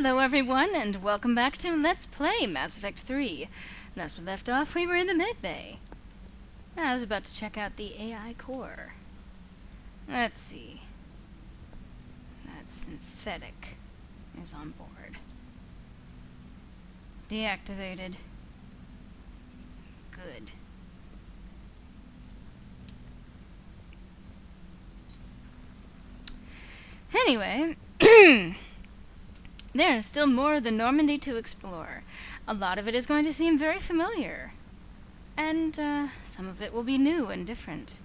Hello everyone, and welcome back to Let's Play Mass Effect 3. Last we left off, we were in the Med-Bay. I was about to check out the AI core. Let's see. That synthetic is on board. Deactivated. Good. Anyway, there is still more of the Normandy to explore. A lot of it is going to seem very familiar. And some of it will be new and different.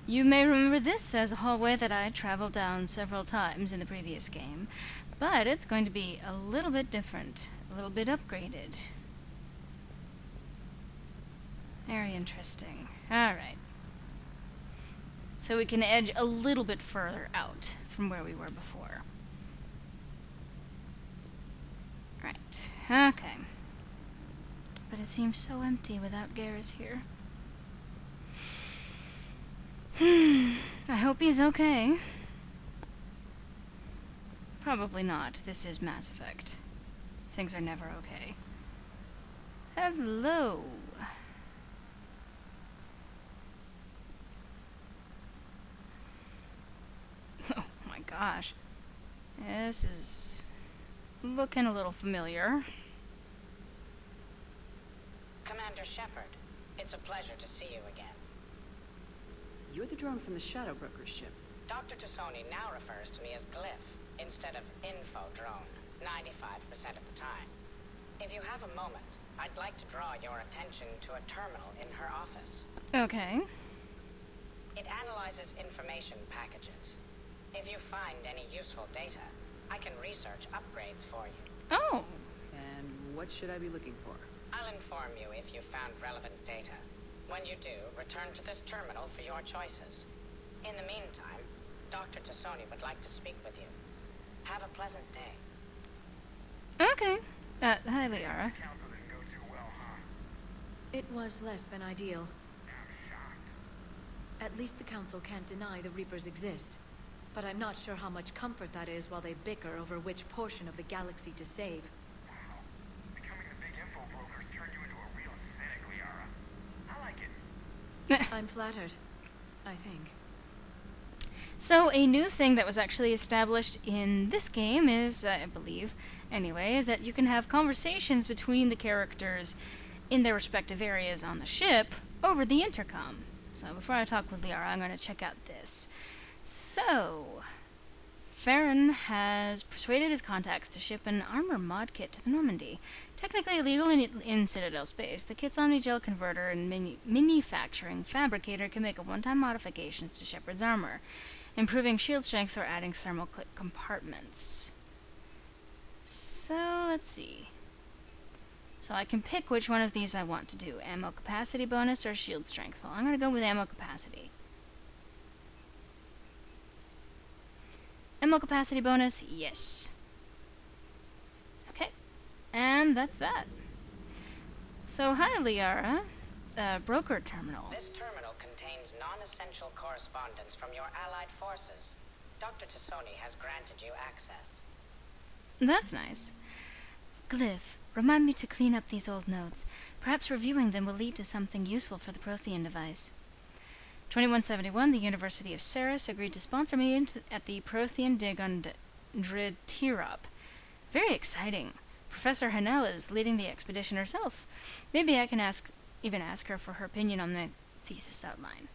You may remember this as a hallway that I traveled down several times in the previous game, but it's going to be a little bit different, a little bit upgraded. Very interesting. Alright. So we can edge a little bit further out from where we were before. Right. Okay. But it seems so empty without Garrus here. I hope he's okay. Probably not. This is Mass Effect. Things are never okay. Hello. Oh my gosh. This is looking a little familiar. Commander Shepard, it's a pleasure to see you again. You're the drone from the Shadow Broker's ship. Dr. Tassoni now refers to me as Glyph, instead of Info Drone, 95% of the time. If you have a moment, I'd like to draw your attention to a terminal in her office. Okay. It analyzes information packages. If you find any useful data, I can research upgrades for you. Oh. And what should I be looking for? I'll inform you if you found relevant data. When you do, return to this terminal for your choices. In the meantime, Dr. Tassoni would like to speak with you. Have a pleasant day. Okay. Hi, Liara. It was less than ideal. At least the Council can't deny the Reapers exist. But I'm not sure how much comfort that is while they bicker over which portion of the galaxy to save. Becoming the big info brokers turned you into a real cynic, Liara. I like it. I'm flattered, I think. So, a new thing that was actually established in this game is, I believe, anyway, is that you can have conversations between the characters in their respective areas on the ship over the intercom. So, before I talk with Liara, I'm going to check out this. So, Farron has persuaded his contacts to ship an armor mod kit to the Normandy. Technically illegal in Citadel space, the kit's Omnigel converter and manufacturing fabricator can make one-time modifications to Shepard's armor, improving shield strength or adding thermal clip compartments. So, let's see. So I can pick which one of these I want to do, ammo capacity bonus or shield strength. Well, I'm going to go with ammo capacity. Ammo capacity bonus, yes. Okay, and that's that. So, hi Liara, broker terminal. This terminal contains non-essential correspondence from your allied forces. Dr. Tassoni has granted you access. That's nice. Glyph, remind me to clean up these old notes. Perhaps reviewing them will lead to something useful for the Prothean device. 2171, the University of Ceres agreed to sponsor me at the Prothean dig on Dridtirop. Very exciting. Professor Hanel is leading the expedition herself. Maybe I can even ask her for her opinion on the thesis outline.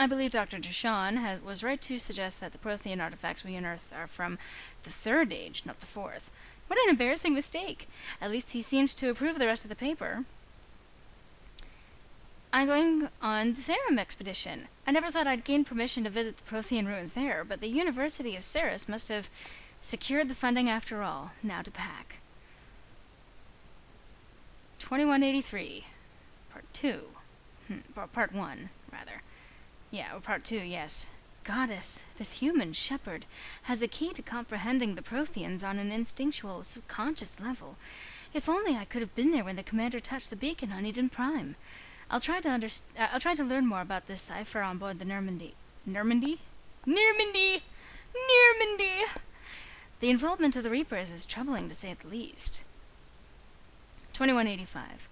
I believe Dr. Deshawn was right to suggest that the Prothean artifacts we unearthed are from the Third Age, not the Fourth. What an embarrassing mistake! At least he seems to approve of the rest of the paper. I'm going on the Therum expedition. I never thought I'd gain permission to visit the Prothean ruins there, but the University of Ceres must have secured the funding after all. Now to pack. 2183. Part 2. Part 1, rather. Yeah, or Part 2, yes. Goddess, this human, Shepard, has the key to comprehending the Protheans on an instinctual, subconscious level. If only I could have been there when the commander touched the beacon on Eden Prime. I'll try to learn more about this cipher on board the Normandy. Normandy? Normandy! The involvement of the Reapers is troubling to say the least. 2185.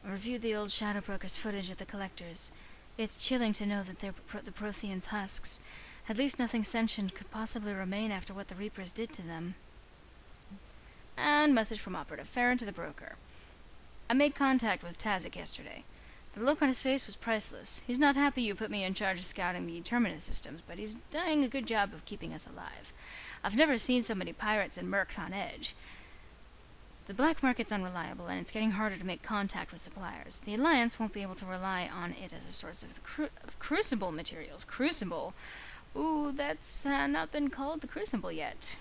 I reviewed the old Shadow Broker's footage of the Collectors. It's chilling to know that they're the Protheans' husks. At least nothing sentient could possibly remain after what the Reapers did to them. And message from Operative Farron to the broker. I made contact with Tazik yesterday. The look on his face was priceless. He's not happy you put me in charge of scouting the Terminus systems, but he's doing a good job of keeping us alive. I've never seen so many pirates and mercs on edge. The black market's unreliable, and it's getting harder to make contact with suppliers. The Alliance won't be able to rely on it as a source of crucible materials. Crucible? Ooh, that's not been called the Crucible yet.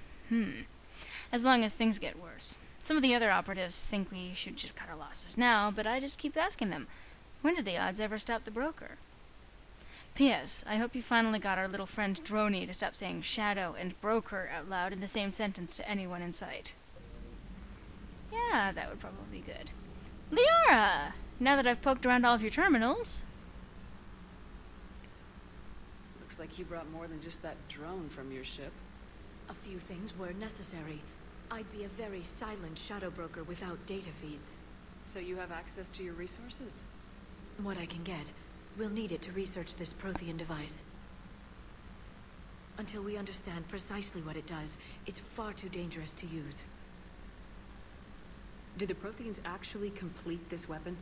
As long as things get worse. Some of the other operatives think we should just cut our losses now, but I just keep asking them, when did the odds ever stop the broker? P.S. I hope you finally got our little friend Droney to stop saying shadow and broker out loud in the same sentence to anyone in sight. Yeah, that would probably be good. Liara! Now that I've poked around all of your terminals... Looks like you brought more than just that drone from your ship. A few things were necessary. I'd be a very silent shadow broker without data feeds. So you have access to your resources? What I can get. We'll need it to research this Prothean device. Until we understand precisely what it does, it's far too dangerous to use. Did the Protheans actually complete this weapon?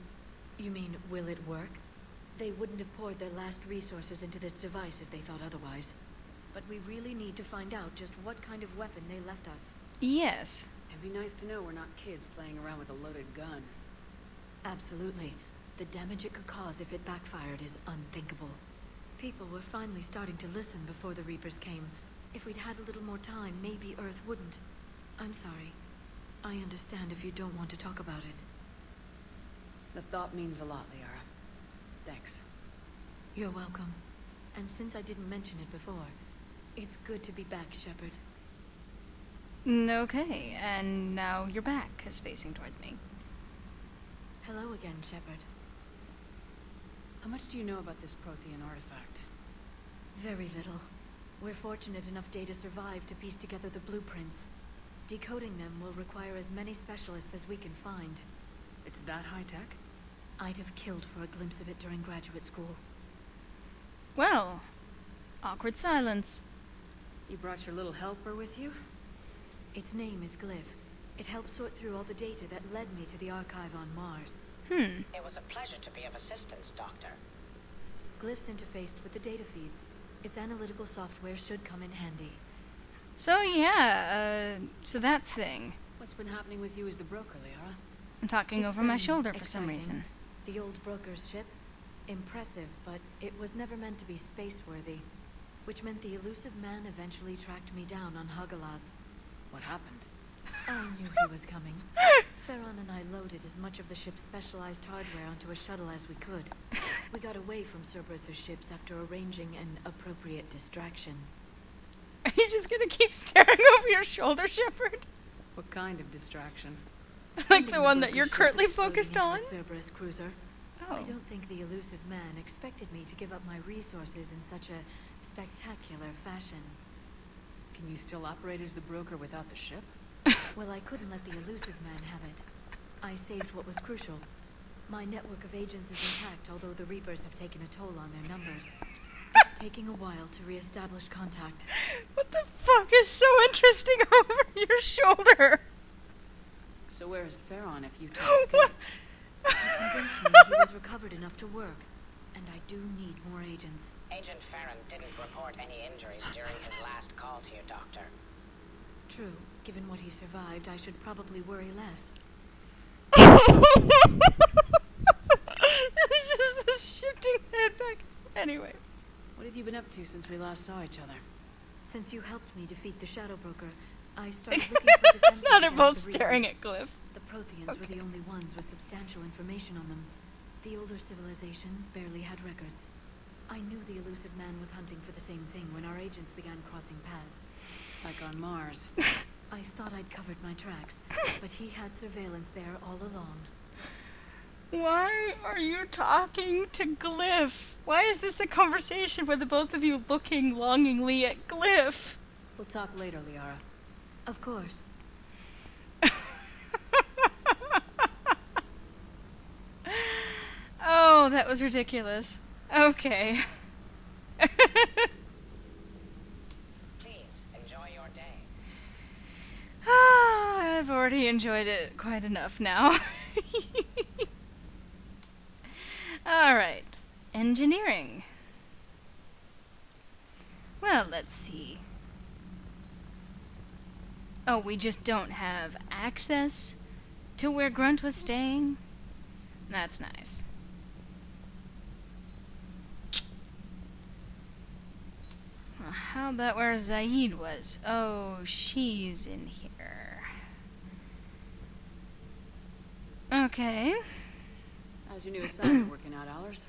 You mean, will it work? They wouldn't have poured their last resources into this device if they thought otherwise. But we really need to find out just what kind of weapon they left us. Yes. It'd be nice to know we're not kids playing around with a loaded gun. Absolutely. The damage it could cause if it backfired is unthinkable. People were finally starting to listen before the Reapers came. If we'd had a little more time, maybe Earth wouldn't. I'm sorry. I understand if you don't want to talk about it. The thought means a lot, Liara. Thanks. You're welcome. And since I didn't mention it before, it's good to be back, Shepard. Okay, and now you're back, is facing towards me. Hello again, Shepard. How much do you know about this Prothean artifact? Very little. We're fortunate enough Data survived to piece together the blueprints. Decoding them will require as many specialists as we can find. It's that high-tech? I'd have killed for a glimpse of it during graduate school. Well, awkward silence. You brought your little helper with you? Its name is Glyph. It helped sort through all the data that led me to the archive on Mars. It was a pleasure to be of assistance, Doctor. Glyph's interfaced with the data feeds. Its analytical software should come in handy. So yeah, so that thing. What's been happening with you as the broker, Liara? I'm talking It's over my been shoulder for some exciting. reason. The old broker's ship? Impressive, but it was never meant to be space-worthy. Which meant the elusive man eventually tracked me down on Hagalaz. What happened? I knew he was coming. Farron and I loaded as much of the ship's specialized hardware onto a shuttle as we could. We got away from Cerberus' ships after arranging an appropriate distraction. Are you just gonna keep staring over your shoulder, Shepard? What kind of distraction? Like the one that broker's you're ship currently exploding focused into a on? Cerberus cruiser. Oh. I don't think the elusive man expected me to give up my resources in such a spectacular fashion. Can you still operate as the broker without the ship? Well, I couldn't let the elusive man have it. I saved what was crucial. My network of agents is intact, although the Reapers have taken a toll on their numbers. It's taking a while to re-establish contact. What the fuck is so interesting over your shoulder? So where is Farron if you What? He convinced me he was recovered enough to work, and I do need more agents. Agent Farron didn't report any injuries during his last call to you, Doctor. True. Given what he survived, I should probably worry less. It's just this shifting head back. Anyway. What have you been up to since we last saw each other? Since you helped me defeat the Shadow Broker, I started looking for defenses Now they're against both the staring Reapers. at Glyph. The Protheans were the only ones with substantial information on them. The older civilizations barely had records. I knew the elusive man was hunting for the same thing when our agents began crossing paths. Like on Mars. I thought I'd covered my tracks, but he had surveillance there all along. Why are you talking to Glyph? Why is this a conversation with the both of you looking longingly at Glyph? We'll talk later, Liara. Of course. Oh, that was ridiculous. Okay. Please, enjoy your day. I've already enjoyed it quite enough now. Alright. Engineering. Well, let's see. Oh, we just don't have access to where Grunt was staying? That's nice. Well, how about where Zaid was? Oh, she's in here. Okay. How's your new assignment working out, Allers?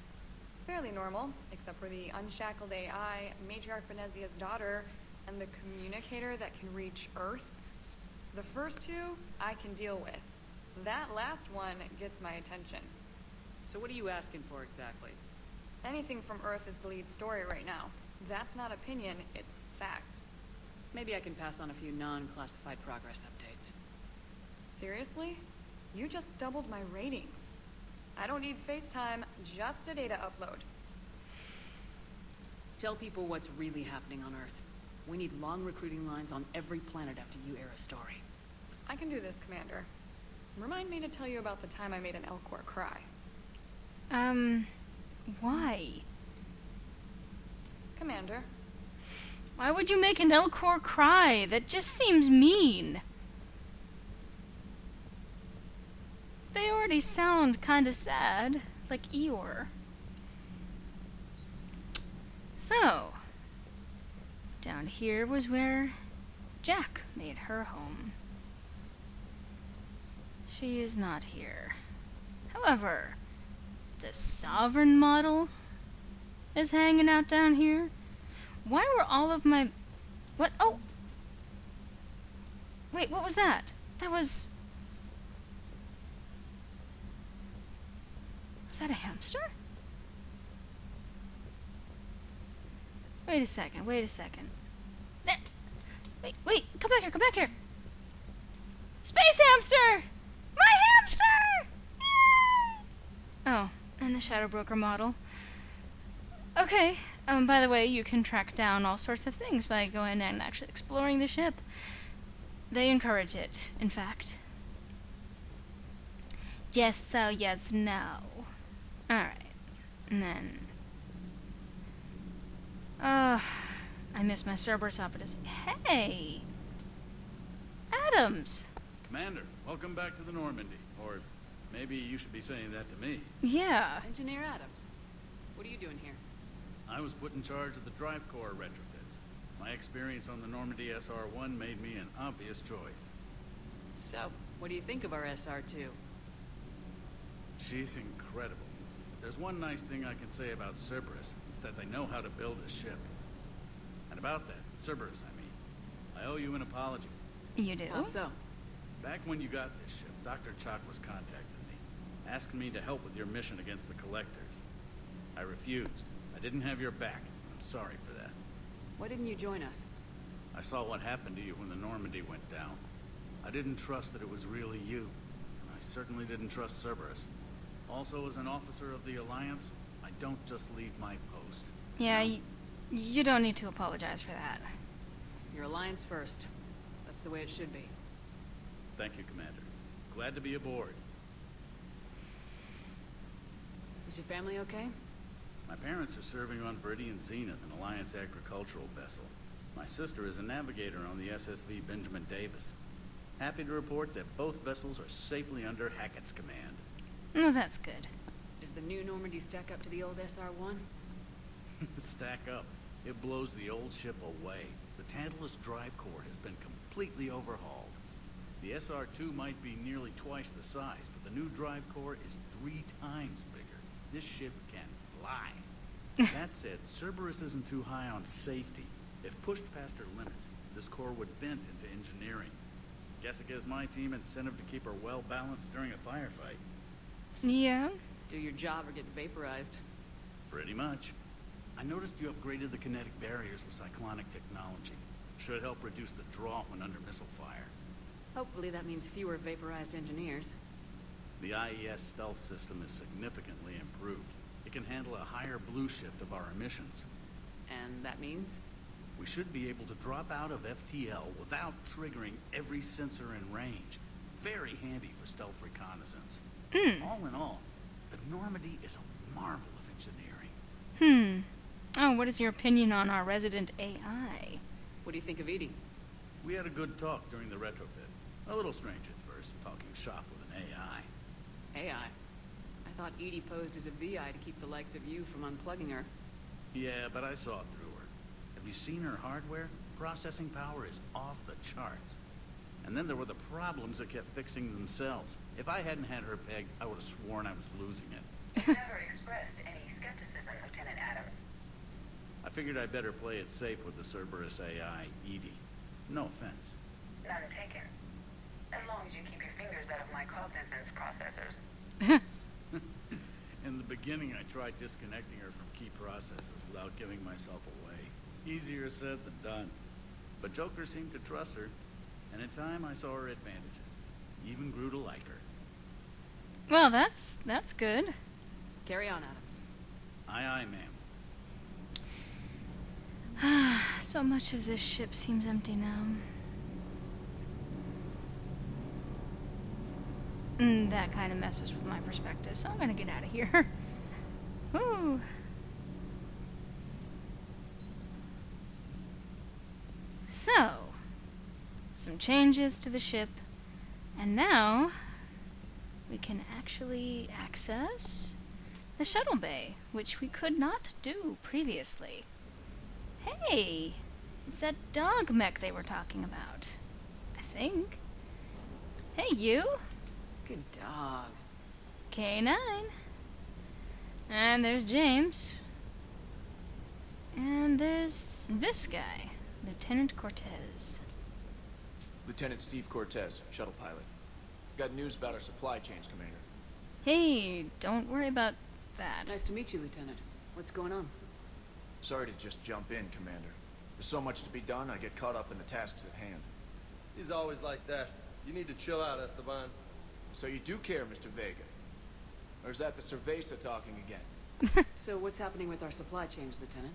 Fairly normal, except for the unshackled AI, Matriarch Venezia's daughter, and the communicator that can reach Earth. The first two, I can deal with. That last one gets my attention. So what are you asking for exactly? Anything from Earth is the lead story right now. That's not opinion, it's fact. Maybe I can pass on a few non-classified progress updates. Seriously? You just doubled my ratings. I don't need FaceTime, just a data upload. Tell people what's really happening on Earth. We need long recruiting lines on every planet after you air a story. I can do this, Commander. Remind me to tell you about the time I made an Elcor cry. Why? Commander, Why would you make an Elcor cry? That just seems mean. They already sound kinda sad, like Eeyore. So, down here was where Jack made her home. She is not here. However, the Sovereign model is hanging out down here. Why were all of my... What? Oh! Wait, what was that? That was... Was that a hamster? Wait a second, wait a second. Wait, come back here! Space hamster! My hamster! Yay! Oh, and the Shadow Broker model. Okay, by the way, you can track down all sorts of things by going and actually exploring the ship. They encourage it, in fact. Yes, so, yes, no. Alright, and then... I miss my Cerberus operative. Hey! Adams! Commander, welcome back to the Normandy. Or maybe you should be saying that to me. Yeah. Engineer Adams, what are you doing here? I was put in charge of the drive core retrofits. My experience on the Normandy SR-1 made me an obvious choice. So, what do you think of our SR-2? She's incredible. If there's one nice thing I can say about Cerberus, it's that they know how to build a ship. And about that, Cerberus, I owe you an apology. You do? How so? Back when you got this ship, Dr. Chakwas contacted me, asking me to help with your mission against the Collectors. I refused. I didn't have your back. I'm sorry for that. Why didn't you join us? I saw what happened to you when the Normandy went down. I didn't trust that it was really you. And I certainly didn't trust Cerberus. Also, as an officer of the Alliance, I don't just leave my post. Yeah, you don't need to apologize for that. Your Alliance first. That's the way it should be. Thank you, Commander. Glad to be aboard. Is your family okay? My parents are serving on Viridian Zenith, an Alliance agricultural vessel. My sister is a navigator on the SSV Benjamin Davis. Happy to report that both vessels are safely under Hackett's command. Oh, that's good. Does the new Normandy stack up to the old SR-1? Stack up. It blows the old ship away. The Tantalus drive core has been completely overhauled. The SR-2 might be nearly twice the size, but the new drive core is 3 times bigger. This ship can fly. That said, Cerberus isn't too high on safety. If pushed past her limits, this core would vent into engineering. Guess it gives my team incentive to keep her well balanced during a firefight. Yeah? Do your job or get vaporized. Pretty much. I noticed you upgraded the kinetic barriers with cyclonic technology. Should help reduce the draw when under missile fire. Hopefully that means fewer vaporized engineers. The IES stealth system is significantly improved. It can handle a higher blue shift of our emissions. And that means? We should be able to drop out of FTL without triggering every sensor in range. Very handy for stealth reconnaissance. All in all, the Normandy is a marvel of engineering. Oh, what is your opinion on our resident AI? What do you think of Edie? We had a good talk during the retrofit. A little strange at first, talking shop with an AI. AI? I thought Edie posed as a VI to keep the likes of you from unplugging her. Yeah, but I saw through her. Have you seen her hardware? Processing power is off the charts. And then there were the problems that kept fixing themselves. If I hadn't had her pegged, I would have sworn I was losing it. You never expressed any skepticism, Lieutenant Adams. I figured I'd better play it safe with the Cerberus AI, Edie. No offense. None taken. As long as you keep your fingers out of my cognizance processors. In the beginning, I tried disconnecting her from key processes without giving myself away. Easier said than done. But Joker seemed to trust her, and in time I saw her advantages. Even grew to like her. Well, that's good. Carry on, Adams. Aye, aye, ma'am. So much of this ship seems empty now. That kind of messes with my perspective, so I'm gonna get out of here. Woo. So, some changes to the ship, and now we can actually access the shuttle bay, which we could not do previously. Hey, it's that dog mech they were talking about, I think. Hey, you. Good dog. K9. And there's James. And there's this guy, Lieutenant Cortez. Lieutenant Steve Cortez, shuttle pilot. Got news about our supply chains, Commander. Hey, don't worry about that. Nice to meet you, Lieutenant. What's going on? Sorry to just jump in, Commander. There's so much to be done, I get caught up in the tasks at hand. He's always like that. You need to chill out, Esteban. So you do care, Mr. Vega? Or is that the Cerveza talking again? So what's happening with our supply chains, Lieutenant?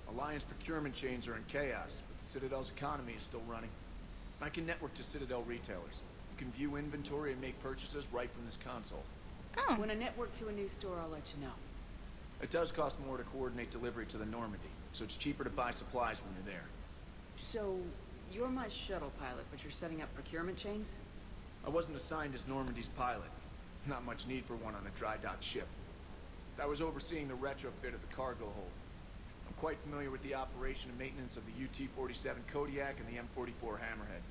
Alliance procurement chains are in chaos, but the Citadel's economy is still running. I can network to Citadel retailers. You can view inventory and make purchases right from this console. Oh, When I network to a new store, I'll let you know. It does cost more to coordinate delivery to the Normandy, so it's cheaper to buy supplies when you're there. So, you're my shuttle pilot, but you're setting up procurement chains? I wasn't assigned as Normandy's pilot. Not much need for one on a dry dock ship. I was overseeing the retrofit of the cargo hold. I'm quite familiar with the operation and maintenance of the UT-47 Kodiak and the M44 Hammerhead.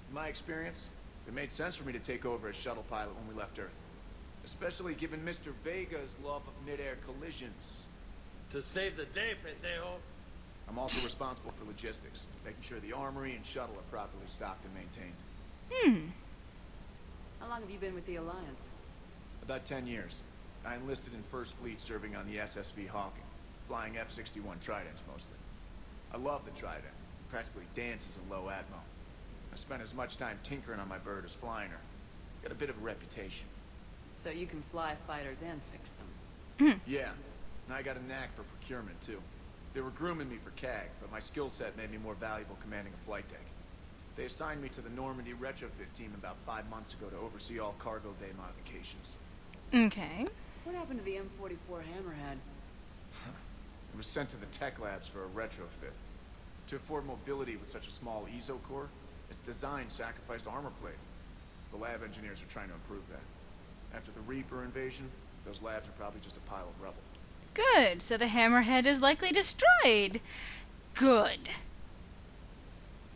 In my experience, it made sense for me to take over as shuttle pilot when we left Earth. Especially given Mr. Vega's love of mid-air collisions. To save the day, pendejo. I'm also responsible for logistics, making sure the armory and shuttle are properly stocked and maintained. How long have you been with the Alliance? About 10 years. I enlisted in First Fleet serving on the SSV Hawking, flying F-61 Tridents mostly. I love the Trident. It practically dances in low atmo. I spent as much time tinkering on my bird as flying her. Got a bit of a reputation. So you can fly fighters and fix them. Yeah, and I got a knack for procurement too. They were grooming me for CAG, but my skill set made me more valuable commanding a flight deck. They assigned me to the Normandy retrofit team about 5 months ago to oversee all cargo bay modifications. okay. What happened to the M44 Hammerhead? It was sent to the tech labs for a retrofit. To afford mobility with such a small ESO core, its design sacrificed armor plate. The lab engineers are trying to improve that. After the Reaper invasion, those labs are probably just a pile of rubble. Good, so the hammerhead is likely destroyed. Good.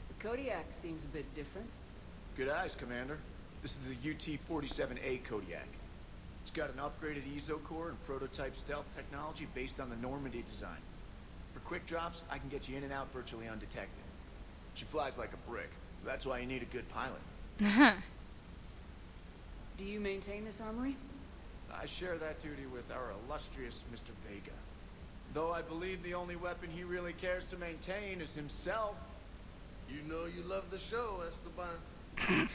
The Kodiak seems a bit different. Good eyes, Commander. This is the UT-47A Kodiak. It's got an upgraded ESO core and prototype stealth technology based on the Normandy design. For quick drops, I can get you in and out virtually undetected. She flies like a brick, so that's why you need a good pilot. Do you maintain this armory? I share that duty with our illustrious Mr. Vega. Though I believe the only weapon he really cares to maintain is himself. You know you love the show, Esteban. The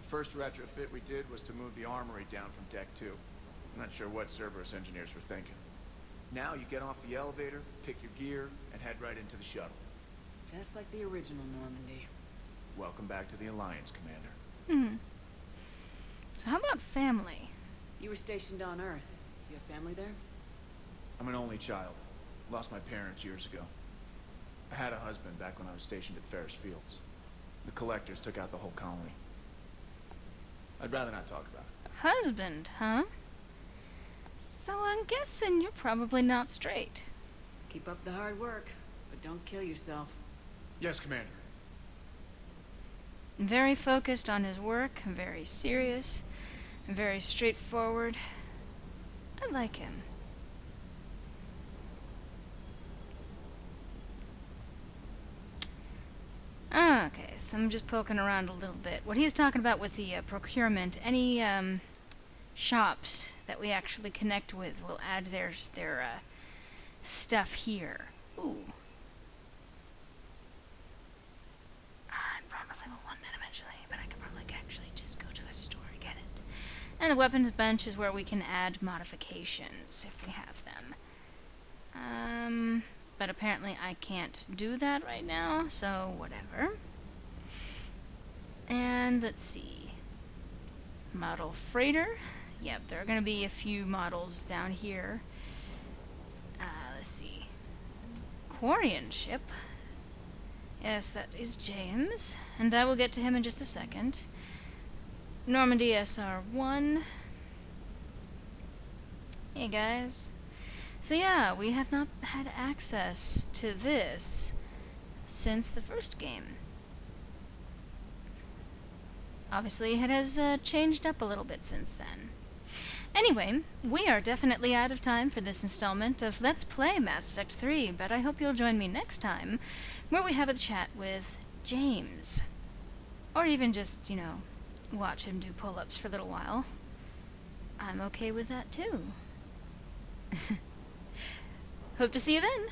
first retrofit we did was to move the armory down from Deck 2. I'm not sure what Cerberus engineers were thinking. Now you get off the elevator, pick your gear, and head right into the shuttle. Just like the original Normandy. Welcome back to the Alliance, Commander. So how about family? You were stationed on Earth. You have family there? I'm an only child. Lost my parents years ago. I had a husband back when I was stationed at Ferris Fields. The collectors took out the whole colony. I'd rather not talk about it. Husband, huh? So I'm guessing you're probably not straight. Keep up the hard work, but don't kill yourself. Yes, Commander. Very focused on his work, very serious, very straightforward. I like him. Okay, so I'm just poking around a little bit. What he's talking about with the procurement, any shops that we actually connect with will add their stuff here. Ooh. I probably will want that eventually, but I could probably actually just go to a store and get it. And the weapons bench is where we can add modifications if we have them. But apparently I can't do that right now, so whatever. And let's see. Model freighter. Yep, there are going to be a few models down here. Let's see. Quarian ship. Yes, that is James. And I will get to him in just a second. Normandy SR1. Hey guys. So yeah, we have not had access to this since the first game. Obviously, it has changed up a little bit since then. Anyway, we are definitely out of time for this installment of Let's Play Mass Effect 3, but I hope you'll join me next time, where we have a chat with James. Or even just, you know, watch him do pull-ups for a little while. I'm okay with that too. Hope to see you then.